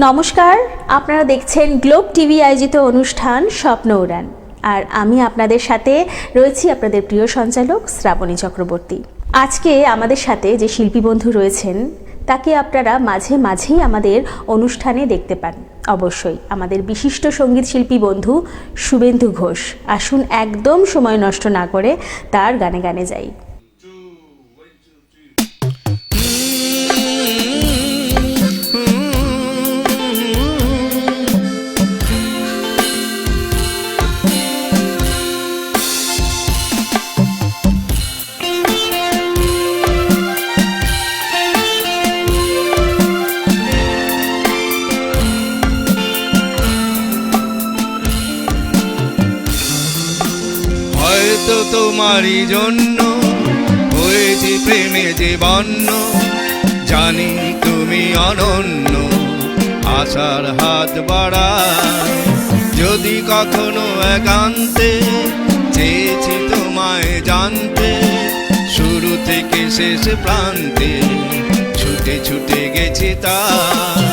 নমস্কার, আপনারা দেখছেন গ্লোব টিভি আয়োজিত অনুষ্ঠান স্বপ্ন উড়ান। আর আমি আপনাদের সাথে রয়েছি আপনাদের প্রিয় সঞ্চালক শ্রাবণী চক্রবর্তী। আজকে আমাদের সাথে যে শিল্পী বন্ধু রয়েছেন তাকে আপনারা মাঝে মাঝেই আমাদের অনুষ্ঠানে দেখতে পান। অবশ্যই আমাদের বিশিষ্ট সঙ্গীত শিল্পী বন্ধু শুভেন্দু ঘোষ। আসুন একদম সময় নষ্ট না করে তার গানে গানে যাই। হয়তো তোমারই জন্য হয়েছে প্রেমে যে বন্য, জানি তুমি অনন্য, আশার হাত বাড়ায়। যদি কখনো একান্তে চেয়েছি তোমায় জানতে, শুরু থেকে শেষ প্রান্তে ছুটে ছুটে গেছি তার।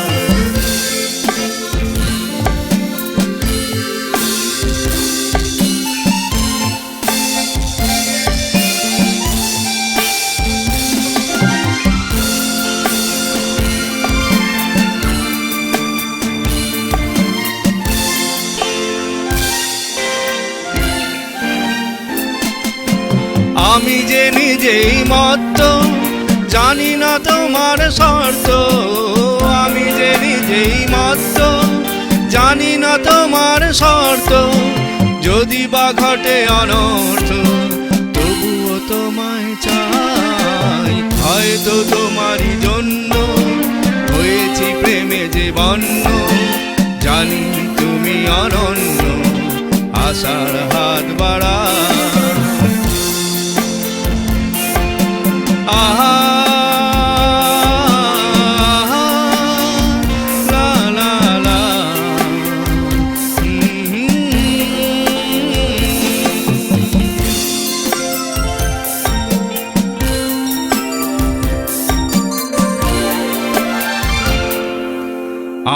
আমি যে নিজেই মত্ত, জানি না তোমার শর্ত। আমি যে নিজেই মত্ত, জানি না তোমার শর্ত। যদি বা ঘটে অনর্থ, তবুও তোমায় চাই। হয়তো তোমারই জন্য হয়েছি প্রেমে যে বন্য, জানি তুমি অনন্য, আশার হাত বাড়ায়। আহা লা লা লা,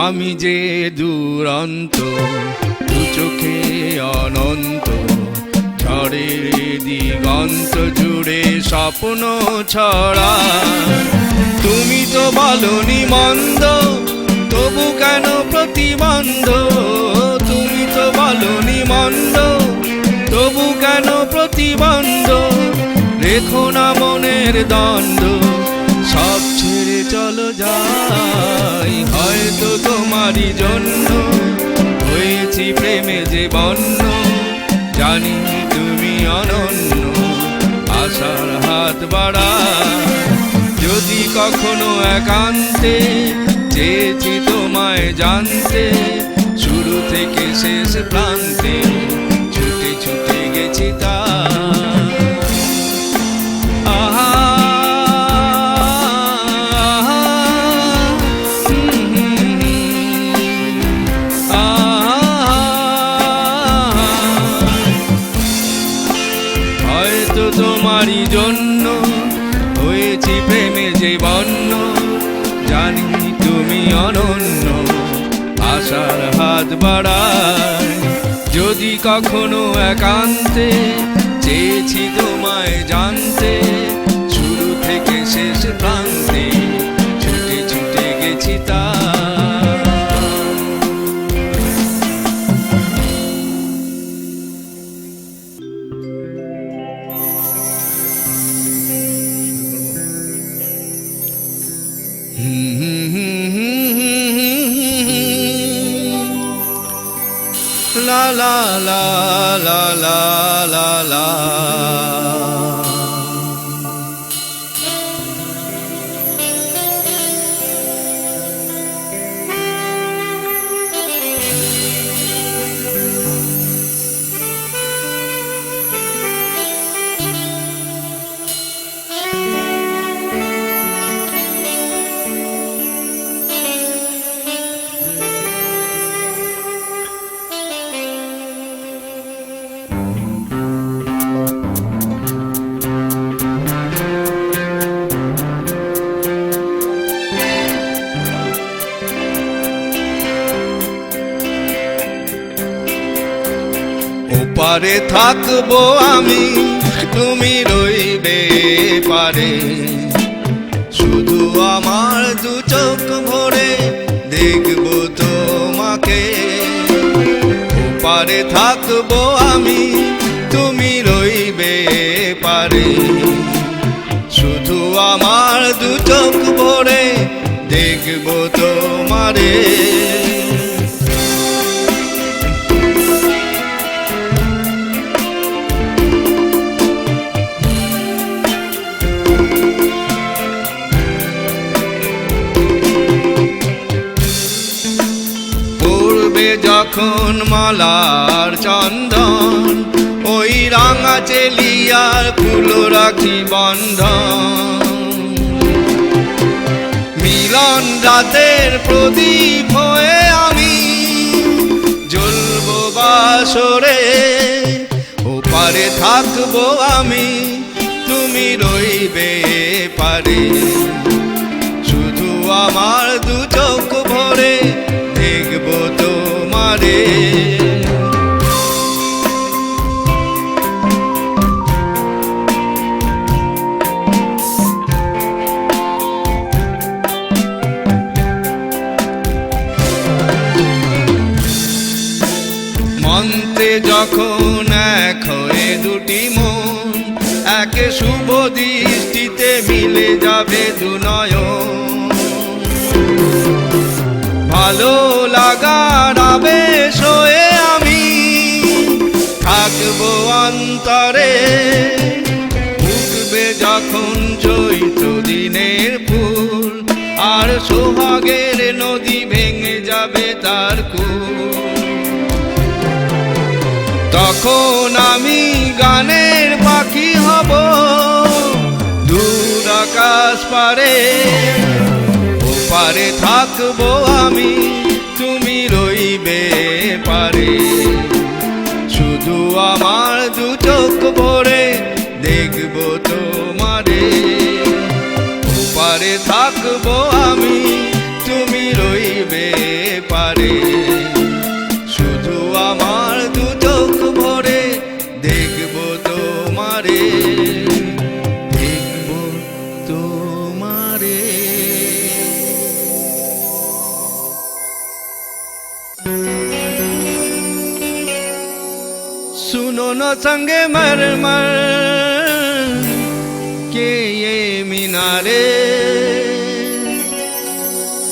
আমি যে দুরন্ত, দু চোখে অনন্ত, ঝড়ের দিগন্ত জুড়ে স্বপ্ন ছড়া। তুমি তো বলনি মন্দ, তবু কেন প্রতিবন্ধ? তুমি তো বলনি মন্দ, তবু কেন প্রতিবন্ধ? রেখো না মনের দ্বন্দ্ব, সব ছেড়ে চলো যাই। হয়তো তোমারই জন্য হয়েছি প্রেমে যে বন্য, জানি তুমি অনন্য, আশার হাত বাড়ায়। যদি কখনো একান্তে চেয়েছি তোমায় জানতে, শুরু থেকে শেষ প্রান্তে ছুটে ছুটে গেছি তার। আহা তোমারই জন্য হয়েছি প্রেমে যে বন্য, জানি তুমি অনন্য, আশার হাত বাড়ায়। যদি কখনো একান্তে চেয়েছি তোমায় জানতে, শুরু থেকে শেষ প্রান্তে ছুটে ছুটে গেছি তার। La la la la la la la. ওপারে থাকবো আমি, তুমি রইবে পারে। শুধু আমার দু চোখ ভরে দেখবো তোমাকে। ওপারে থাকবো আমি, তুমি রইবে পারে। শুধু আমার দু চোখ ভরে দেখবো তোমারে। পড়বে যখন মালার চন্দন, ওই রাঙা চেলিয়ার ফুল রাখি বন্ধন। মিলন রাতের প্রদীপ হয়ে আমি জ্বলবো বাসরে। ওপারে থাকবো আমি, তুমি রইবে পারে। শুধু আমার দু চোখ ভরে দেখবো তোমারে। মন্ত্রে যখন এক হয়ে দুটি মন, একে শুভ দৃষ্টিতে মিলে যাবে দু নয়ন। ভালো লাগার আবেশ হয়ে আমি থাকবো অন্তরে। উঠবে যখন চৈত্র দিনের ফুল, আর সোহাগের নদী ভেঙে যাবে তার কূল। তখন আমি গানের পাখি হব দূর আকাশ পারে। ওপারে থাকবো আমি, তুমি রইবে পারে। শুধু আমার দু চোখ ভরে দেখবো তোমারে। ওপারে থাকবো আমি, তুমি রইবে পারে। শুধু আমার দু চোখ ভরে দেখবো তোমারে, দেখবো তোমারে। सुनो न संगे मरमर के ये मीनारे,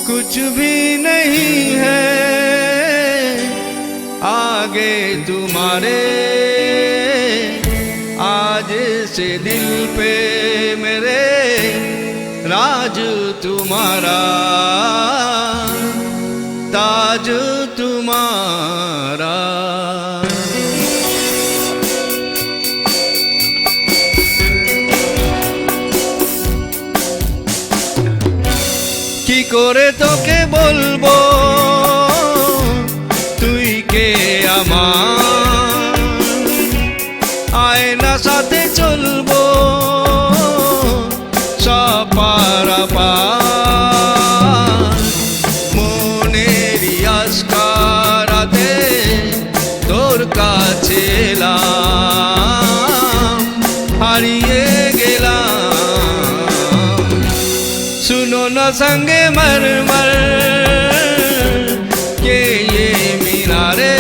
कुछ भी नहीं है आगे तुम्हारे। आज से दिल पे मेरे राज तुम्हारा, ताज तुम्हारा। কি করে তোকে বলবো তুই কে আমার, আয়না সাথে চলবো সপারাপার। মনেরই আস্কারাতে তোর কাছে এলাম, হারিয়ে গেলাম। सुनो न संगे मरमर के ये मीनारे।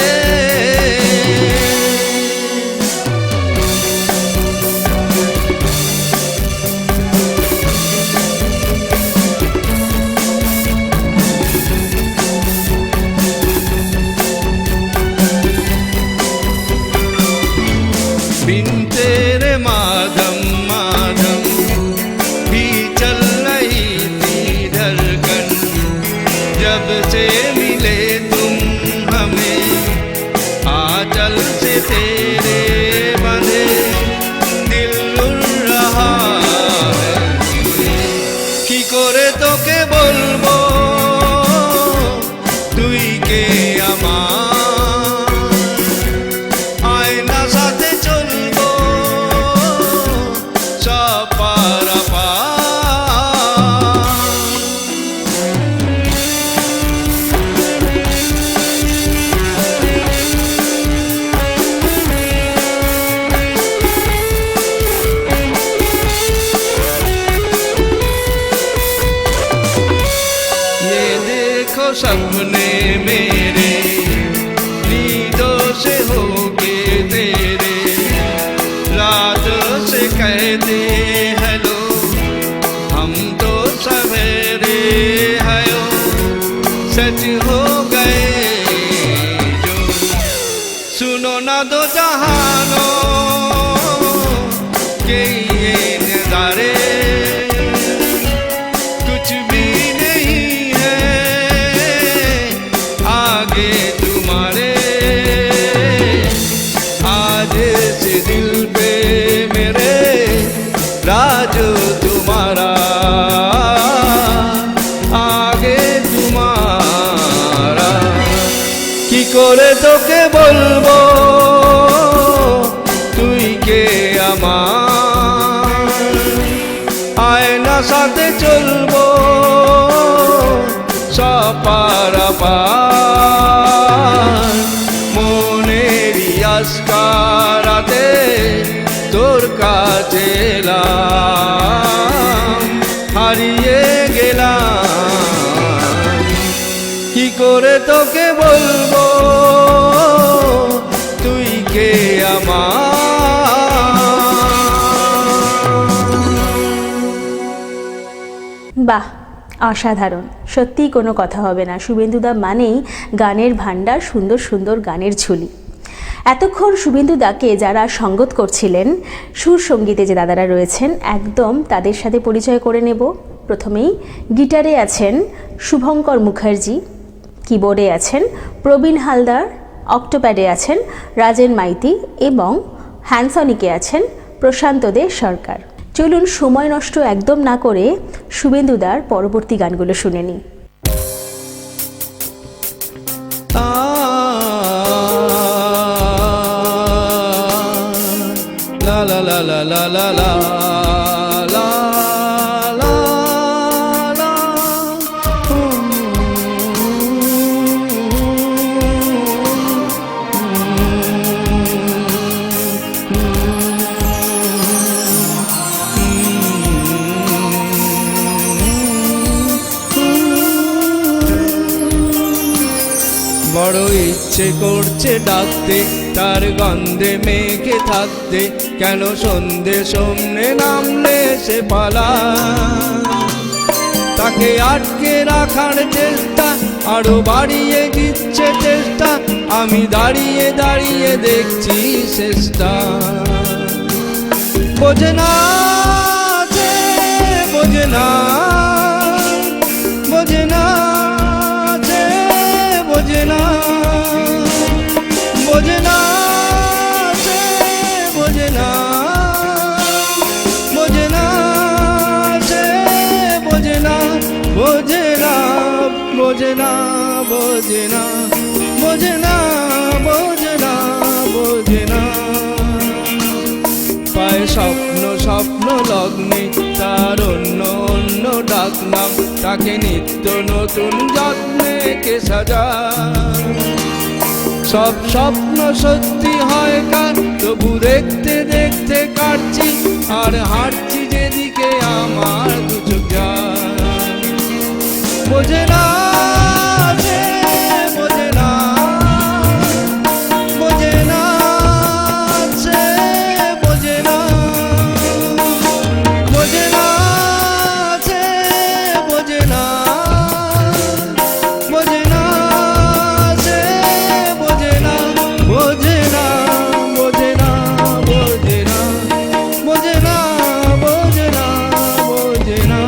बिन तेरे माधम माधम भी चल रही थी धड़कन, सपने मेरे नींदों से होके तेरे रातों से कहते हेलो हम तो सवेरे हैं सच हो गए जो सुनो ना दो जहानों के ये नजारे कुछ भी नहीं है आगे तुम्हारे आज से दिल पे मेरे राजू तुम्हारा आगे तुम्हारा কি করে তোকে বলবো তুই কে আমার আয়না সাথে চলবো সপারাপার মনেরই আস্কারাতে তোর কাছে এলাম হারিয়ে গেলাম কি করে তোকে বলবো তুই কে আমার বাহ, অসাধারণ। সত্যিই কোনো কথা হবে না, শুভেন্দুদা মানেই গানের ভাণ্ডার, সুন্দর সুন্দর গানের ঝুলি। এতক্ষণ শুভেন্দুদাকে যারা সঙ্গত করছিলেন, সুর সঙ্গীতে যে দাদারা রয়েছেন, একদম তাদের সাথে পরিচয় করে নেব। প্রথমেই গিটারে আছেন শুভঙ্কর মুখার্জি, কিবোর্ডে আছেন প্রবীণ হালদার, অক্টোপ্যাডে আছেন রাজেন মাইতি এবং হ্যান্সনিকে আছেন প্রশান্ত দে সরকার। চলুন সময় নষ্ট একদম না করে শুভেন্দুদার পরবর্তী গানগুলো শুনে নিই। লা লা লা লা লা লা লা লা লা লা বড় ইচ্ছে করছে ডাকতে তার গন্ধে মেঘে থাকতে কেন সন্ধে সামনে নামলে সে পালা তাকে আটকে রাখার চেষ্টা আরো বাড়িয়ে দিচ্ছে চেষ্টা আমি দাঁড়িয়ে দাঁড়িয়ে দেখছি চেষ্টা বোঝে না বোঝে না বোঝে না বোঝে না বোঝে না বোঝে না বোঝে না বোঝে না বোঝে না বোঝে না বোঝে না বোঝে না বোঝে না বোঝে না পায় স্বপ্ন স্বপ্ন লগ্নে তার অন্য অন্য ডাকনাম তাকে নিত্য নতুন যত্নে কে সাজা সব স্বপ্ন সত্যি হয় কার তবু দেখতে দেখতে কাটছি আর হাঁটছি যেদিকে আমার দু চোখ যায় বোঝে না বোঝে না বোঝে না বোঝে না বোঝে না বোঝে না বোঝে না বোঝে না বোঝে না বোঝে না বোঝে না বোঝে না বোঝে না বোঝে না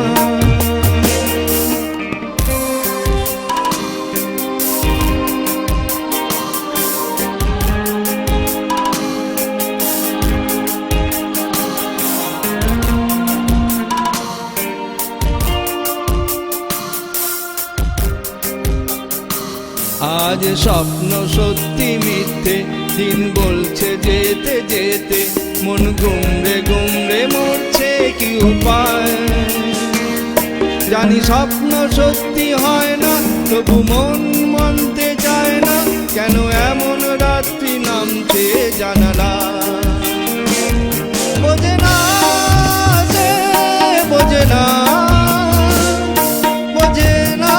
আজ স্বপ্ন সত্যি মিথ্যে দিন বলছে যেতে যেতে মন গুমড়ে গুমড়ে মরছে কি উপায় জানি স্বপ্ন সত্যি হয় না তবু মন মানতে চায় না কেন এমন রাত্রি নামছে জানালা বোঝে না বোঝে না বোঝে না বোঝে না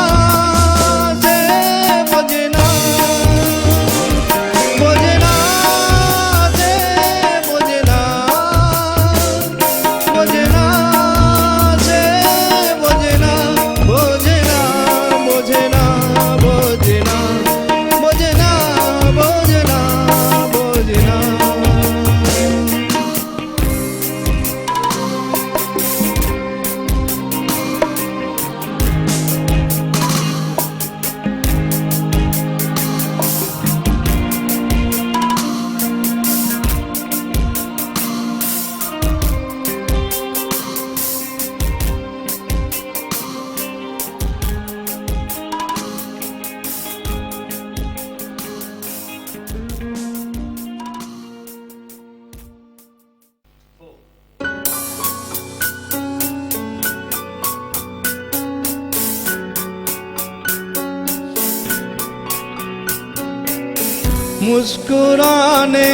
मुस्कुराने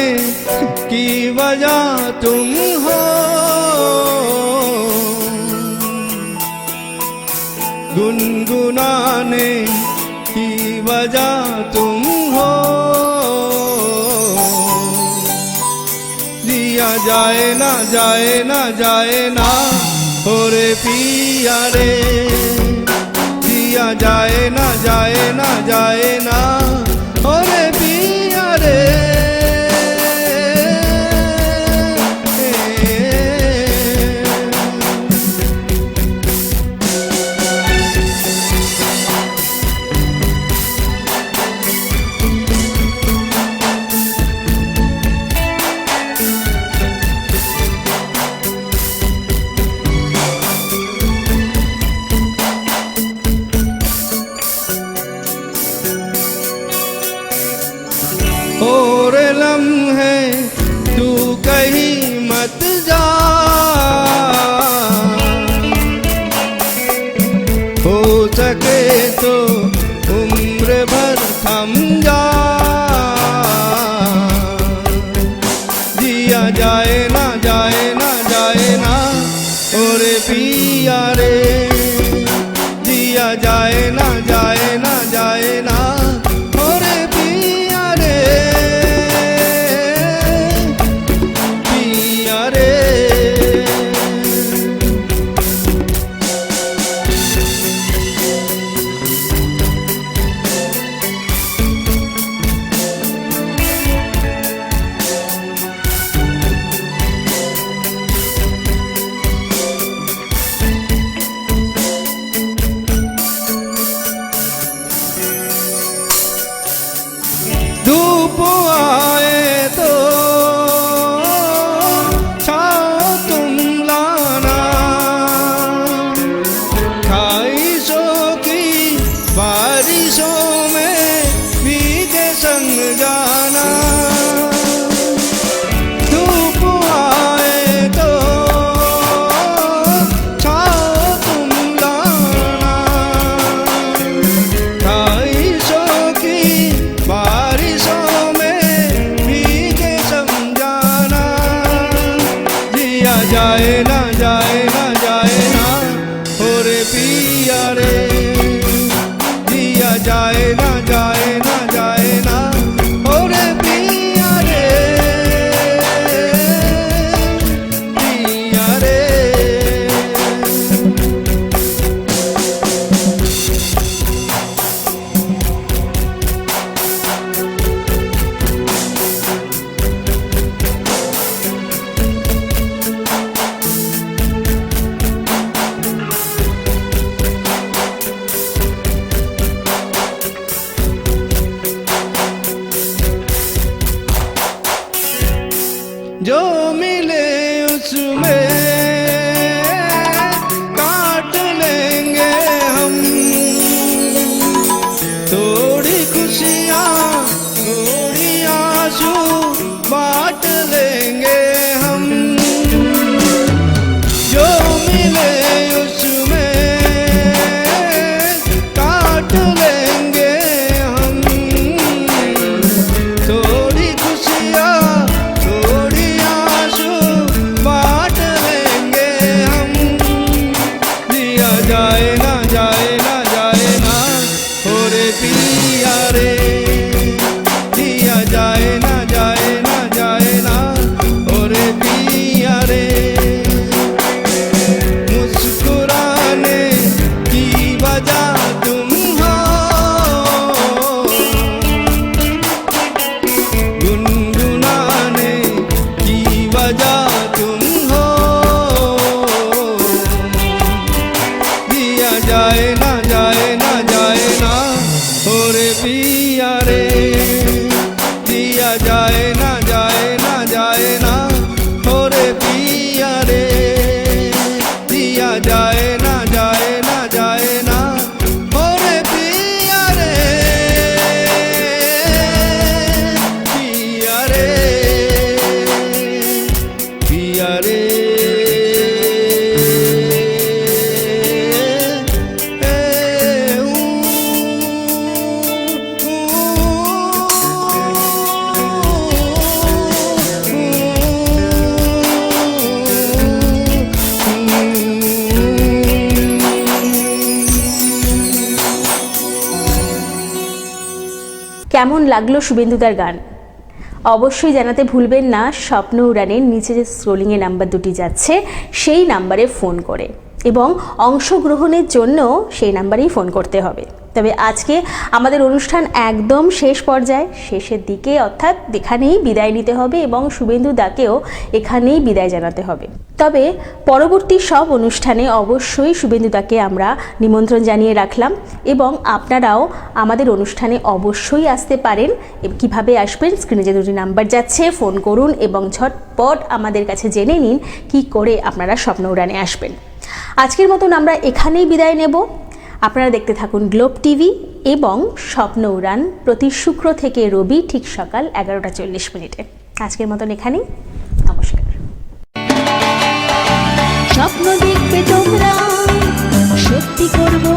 की वजह तुम हो, गुनगुनाने की वजह तुम हो। जिया जाए ना जाए ना जाए ना हो रे पिया रे, जिया जाए ना जाए ना जाए ना हो रे पिया रे। और लम्हे तू कहीं मत जा, हो सके तो उम्र भर थम जा। जिया जाए ना जाए ना जाए ना और पिया रे, जिया जाए ना जाए ना जाए ना और पिया रे, पिया रे। धूप आए तो छाँव तुम लाना, ख्वाहिशों की बारिशों में भीगे संग जाना। धूप आए तो छाँव तुम लाना, ख्वाहिशों की बारिशों में भीगे समझाना। जिया जाए ना जाए ना जाए ना हो रे पिया रे, जिया जाए ना जाए ना जाए ना हो रे पिया रे, पिया रे। जो मिले उसमें काट लेंगे हम, थोड़ी खुशियाँ थोड़ी आंसू बांट लेंगे हम। जो मिले उसमें काट लेंगे हम, थोड़ी खुशियाँ थोड़ी आंसू बांट लेंगे हम। जिया जाए ना जाए ना जाए ना हो रे पिया रे, जिया जाए ना जाए ना जाए ना हो रे पिया रे। কেমন লাগলো শুভেন্দুদার গান অবশ্যই জানাতে ভুলবেন না। স্বপ্ন উড়ানের নিচে যে স্ক্রোলিংয়ে নাম্বার দুটি যাচ্ছে সেই নাম্বারে ফোন করে, এবং অংশগ্রহণের জন্য সেই নাম্বারেই ফোন করতে হবে। তবে আজকে আমাদের অনুষ্ঠান একদম শেষ পর্যায়ে, শেষের দিকে, অর্থাৎ এখানেই বিদায় নিতে হবে এবং শুভেন্দু দাকেও এখানেই বিদায় জানাতে হবে। তবে পরবর্তী সব অনুষ্ঠানে অবশ্যই শুভেন্দু দাকে আমরা নিমন্ত্রণ জানিয়ে রাখলাম, এবং আপনারাও আমাদের অনুষ্ঠানে অবশ্যই আসতে পারেন। কিভাবে আসবেন, স্ক্রিনে যে দুটি নাম্বার যাচ্ছে ফোন করুন এবং ঝটপট আমাদের কাছে জেনে নিন কি করে আপনারা স্বপ্ন উড়ানে আসবেন। আজকের মতন আমরা এখানেই বিদায় নেব। আপনারা দেখতে থাকুন গ্লোব টিভি এবং স্বপ্ন উড়ান প্রতি শুক্র থেকে রবি ঠিক সকাল 11:40। আজকের মতন এখানেই, নমস্কার। স্বপ্ন দেখবে তোমরা, সত্যি করবো